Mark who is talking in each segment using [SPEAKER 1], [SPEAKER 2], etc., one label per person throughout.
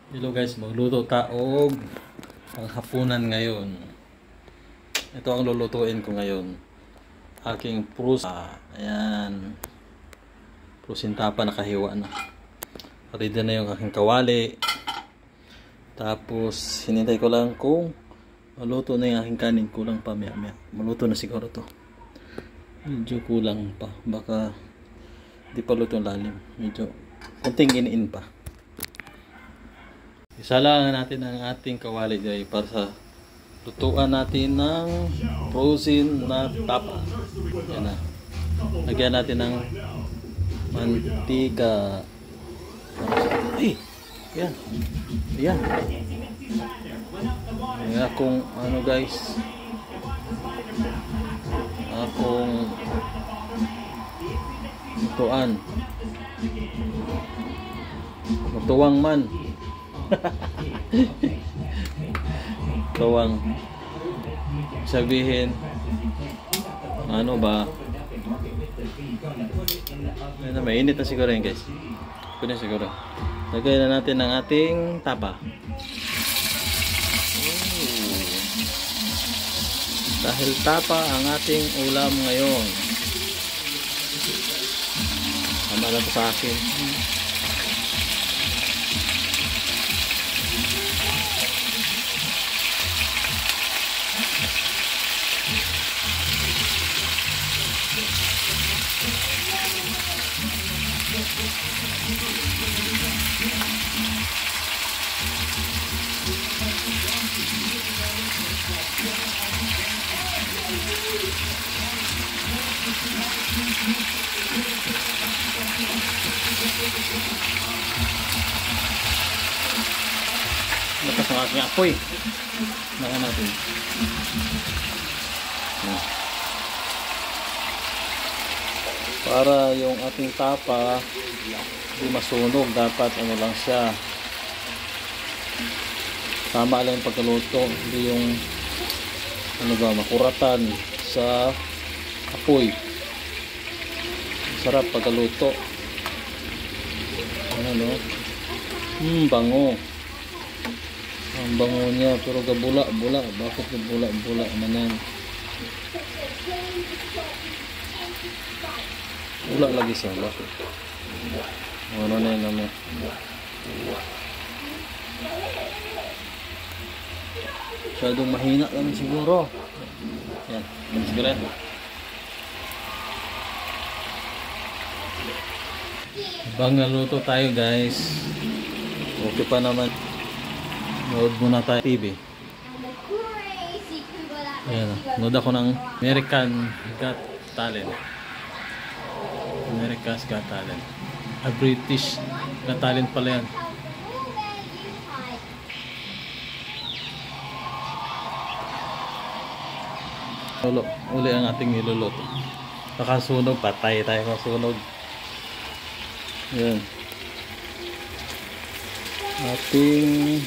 [SPEAKER 1] Hello guys, magluto taog panghapunan ngayon. Ito ang lulutuin ko ngayon. Aking prusa. Ayan. Prusin tapa nakahiwa na. Ready na yung aking kawali. Tapos hinintay ko lang kung maluto na yung aking kanin. Kulang pa maya. Maluto na siguro to. Medyo kulang pa. Baka di pa luto lalim. Medyo kunting in pa. Isalangan natin ang ating kawali dyan para sa lutuan natin ng frozen na tapa. Yan na. Lagyan natin ng mantika. Ay! Yan. Yan. Yan akong ano guys. Akong lutuan. Matuwang man. Tuwang sabihin ano ba ano, mainit na siguro yun guys. Pwede siguro lagay na natin ang ating tapa. Dahil tapa ang ating ulam ngayon. Tama lang po sa akin. Lakas ang aking apoy. Naka natin. Para yung ating tapa di masunog, dapat ano lang siya, tama lang yung pagkaluto, hindi yung ano ba, makuratan sa apoy. Sarap pagkaluto. Ano no? Bango. Ang bango niya, pero gabula-bula. Bakit gabula-bula manan? Wala lagi siya. Bakit? Ano na yun naman? Masyadong mahina lang siguro. Yan. Siguro yan. Habang naluto tayo guys, okay pa naman. Nood muna tayo TV. Ayan, nood ako ng American Got Talent. America's Got Talent. British Got Talent pala yan. Uli ang ating niluluto. Nakasunog, patay tayo kasunog. Ayan. Ating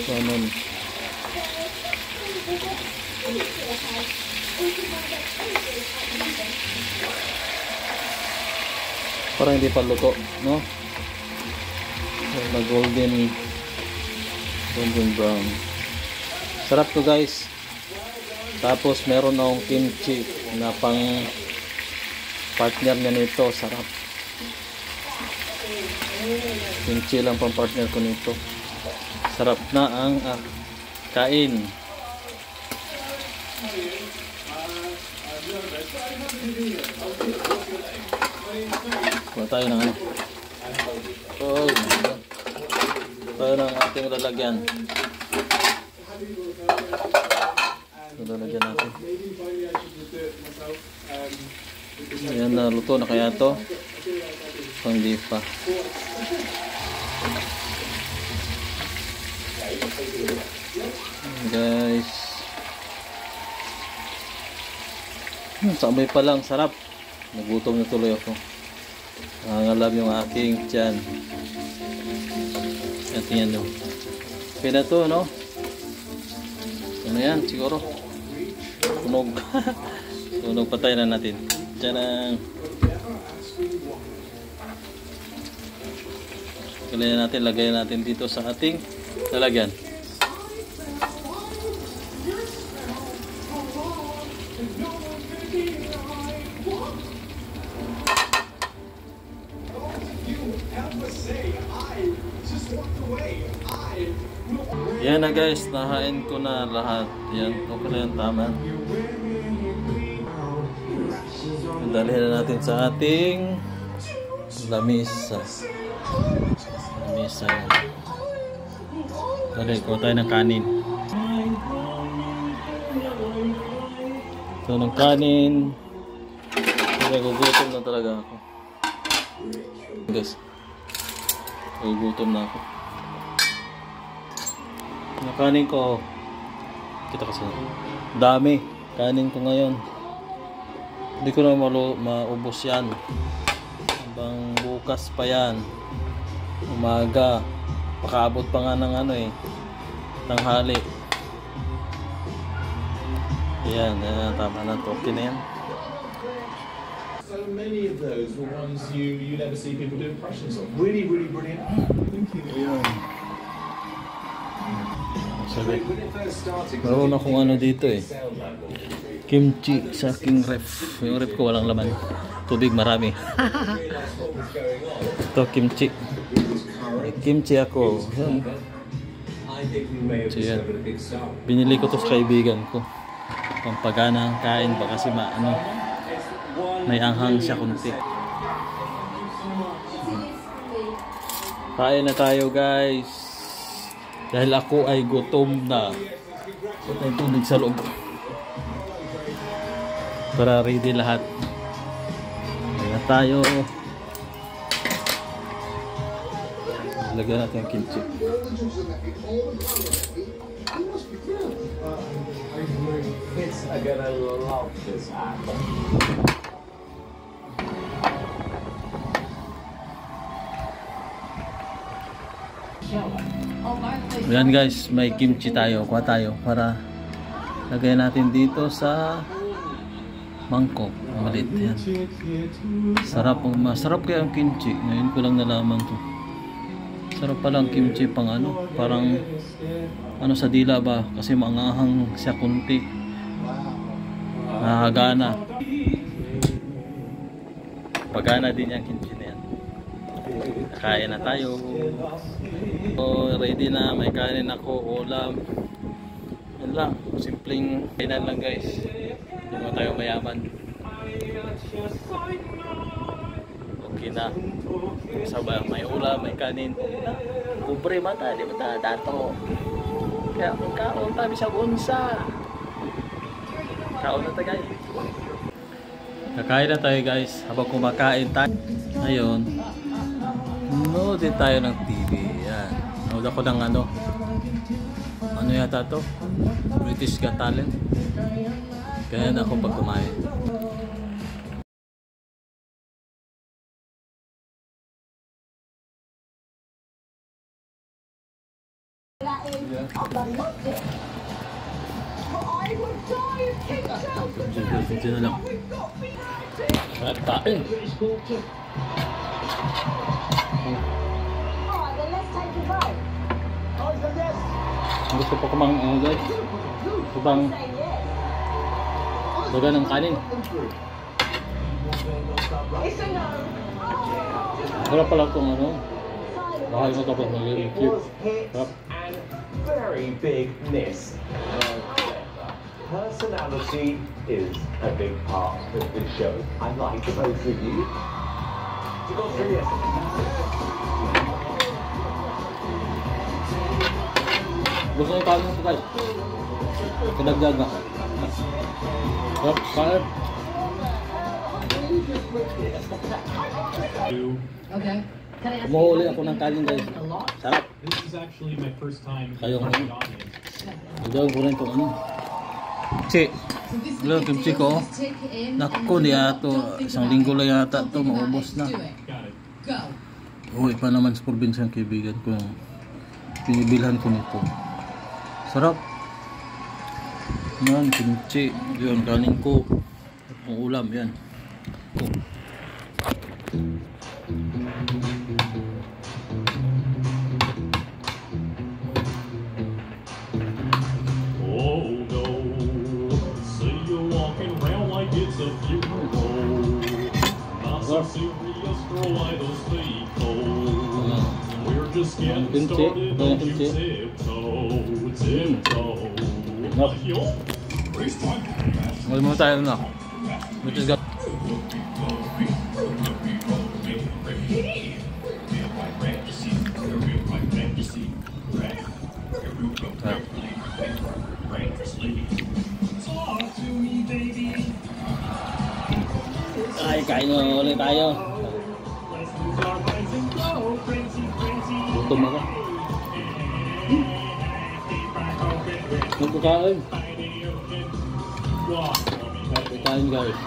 [SPEAKER 1] kanon. Parang hindi pa luto, no? Na golden brown. Sarap to guys. Tapos meron akong kimchi na pang partner niya nito. Sarap. Kimchi lang pang partner ko nito. Sarap na ang kain. Kuha tayo ng ano. Oh, tayo ng ating lalagyan. Lalagyan natin. Ayan na, luto na kaya to. Hindi pa. Guys, sabay pa lang, sarap. Nagutom na tuloy ako. Nangangalab yung aking tiyan. At yan no. Okay na to, no? Ano yan, siguro. Tunog. Tunog, patay na natin. Tiyan ang Kailangan natin, lagyan natin dito sa ating lalagyan. Yan na guys, nahain ko na lahat. Yan, okay na yan, tama. Dalhin na natin sa ating lamisa. Lamisa yan. Dali, kuha tayo ng kanin. So, ng kanin. Nagugutom na talaga ako. Guys, nagugutom na ako. Yung kanin ko, kita kasi dami kanin ko ngayon, hindi ko na maubos yan hanggang bukas pa yan, umaga, pakaabot pa nga ng ano tanghali. Yan, tama na to, okay na yan.
[SPEAKER 2] So many of those were ones you never see people do impressions of. Really brilliant. Thank you.
[SPEAKER 1] Meron akong ano dito kimchi sa aking ref. Yung ref ko walang laman, tubig marami. Ito kimchi. Kimchi ako. So, yan. Binili ko to sa kaibigan ko, pampagana ang kain ba kasi may anghang siya kunti. Kain na tayo guys. Dahil ako ay gutom na. May tubig sa loob. Para ready lahat. Kain na tayo. Lagyan natin ang kimchi.
[SPEAKER 2] Kids are gonna love this apple.
[SPEAKER 1] Ayan guys, may kimchi tayo. Kuha tayo para lagay natin dito sa mangkok. Maliit yan. Masarap kaya ang kimchi. Ngayon ko lang nalaman to. Sarap pala ang kimchi pang parang sa dila ba, kasi maanghang siya kunti. Nakagana. Pagana din yung kimchi na yan. Kain na tayo. So, ready na, may kanin ako, ulam. Yan lang, simpleng kainan lang guys. Hindi mo tayo mayaman. Okay na. Sabay, may ulam, may kanin. Kubre mata, di ba dato? Kaya kaon tabi sa unsa. Kaon na tayo guys. Kakain na tayo guys. Habang kumakain tayo, ayun, nood din tayo ng TV. Yan. Nood ako ng ano yata to? British Got Talent. Kaya na ako pag kumain. Video na lang. At kain. Gusto pa kumang guys. Subang daga ng kanin. Harap pala itong bahay mo tapos mag-i-cute.
[SPEAKER 2] Very big miss. Personality is a big part of this show. I like both of you.
[SPEAKER 1] Gusto nyo kanin ito guys. Kadagdag na. Sarap, kanin.
[SPEAKER 3] Okay.
[SPEAKER 1] Kumuhuli ako ng kanin guys. Sarap.
[SPEAKER 4] This is actually my first time
[SPEAKER 1] Kayo
[SPEAKER 4] trying
[SPEAKER 1] ano?
[SPEAKER 4] audience.
[SPEAKER 1] Gawin ko rin itong kimchi. Hello, kimchi ko. Naku, isang linggo lang yata ito, maubos na.
[SPEAKER 4] Got it.
[SPEAKER 1] Uy, pa naman sa probinsyang kaibigan ko yung pinibilhan ko nito. Sarap. Yan, kimchi. Yun, kanin ko. Ang ulam, yan.
[SPEAKER 4] serious for idols speak cold. We're just getting
[SPEAKER 1] Kimchi.
[SPEAKER 4] started on you
[SPEAKER 1] Kimchi.
[SPEAKER 4] tiptoe.
[SPEAKER 1] Nope. Wala mo tayo na. We just got... Ay, kain na ulit tayo. Gutom ako. Magkakain. Magkakain guys.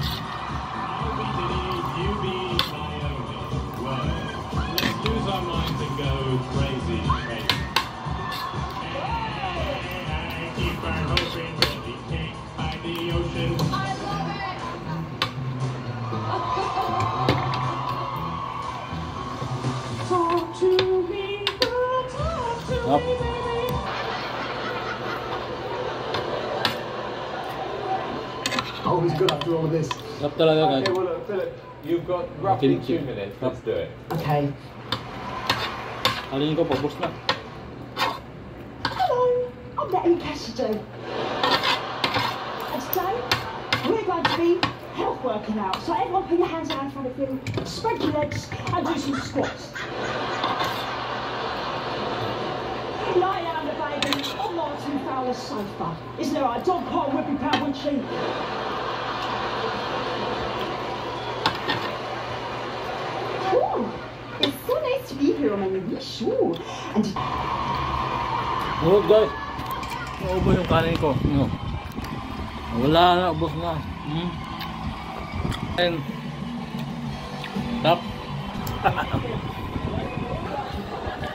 [SPEAKER 1] Up.
[SPEAKER 3] Oh, he's good after all of this.
[SPEAKER 1] Up talaga guys.
[SPEAKER 5] Okay, well look, Philip, you've got roughly
[SPEAKER 1] Kimchi.
[SPEAKER 5] 2 minutes. Let's do it.
[SPEAKER 3] Okay.
[SPEAKER 1] Alin ko, pabos na.
[SPEAKER 6] Hello, I'm Natalie Cassidy. And today, we're going to be health working out. So everyone put your hands out in front of you, spread your legs, and do some squats. Lie down the baby on Martin Fowler's sofa. Isn't there right? Dog pile whipping pound, wouldn't she? Oh, it's so nice to be here on my new show. And
[SPEAKER 1] Good guys. Naubos yung kanin ko. No. Wala na, ubos na. And top.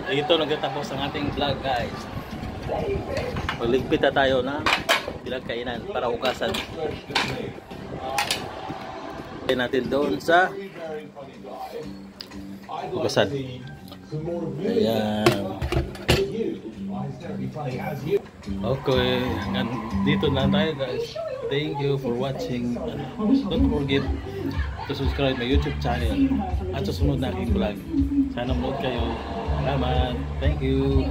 [SPEAKER 1] Ito nagtatapos ang ating vlog guys. Magligpit na tayo na bilang kainan para ugasan. Tayo natin doon sa ugasan. Ayan. Okay, dito na tayo guys. Thank you for watching. Don't forget to subscribe my YouTube channel at susunod na aking vlog. Sana manood kayo. Salamat. Thank you.